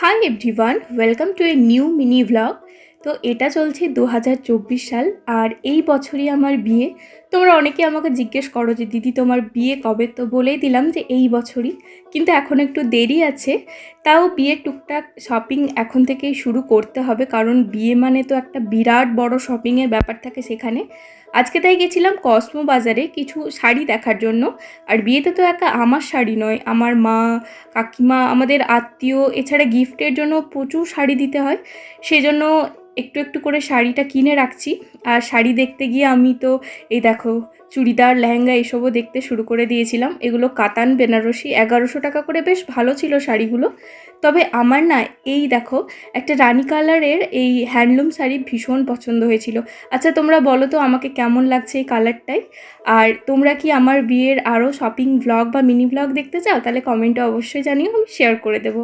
Hi everyone, welcome to a new mini vlog. তো এটা চলছে 2024 সাল, আর এই বছরই আমার বিয়ে। তোমরা অনেকে আমাকে জিজ্ঞেস করো যে দিদি তোমার বিয়ে কবে, তো বলেই দিলাম যে এই বছরই, কিন্তু এখন একটু দেরি আছে। তাও বিয়ের টুকটাক শপিং এখন থেকেই শুরু করতে হবে, কারণ বিয়ে মানে তো একটা বিরাট বড় শপিংয়ের ব্যাপার থাকে সেখানে। আজকে তাই গেছিলাম কসমো বাজারে কিছু শাড়ি দেখার জন্য। আর বিয়েতে তো একা আমার শাড়ি নয়, আমার মা, কাকিমা, আমাদের আত্মীয়, এছাড়া গিফটের জন্য প্রচুর শাড়ি দিতে হয়। সেজন্য একটু একটু করে শাড়িটা কিনে রাখছি। আর শাড়ি দেখতে গিয়ে আমি তো এই দেখো চুড়িদার, লেহেঙ্গা এসবও দেখতে শুরু করে দিয়েছিলাম। এগুলো কাতান বেনারসি, 1100 টাকা করে, বেশ ভালো ছিল শাড়িগুলো। তবে আমার না এই দেখো একটা রানী কালারের এই হ্যান্ডলুম শাড়ি ভীষণ পছন্দ হয়েছিল। আচ্ছা তোমরা বলো তো আমাকে কেমন লাগছে এই কালারটাই। আর তোমরা কি আমার বিয়ের আরও শপিং ভ্লগ বা মিনি ভ্লগ দেখতে চাও? তাহলে কমেন্টে অবশ্যই জানিও, আমি শেয়ার করে দেবো।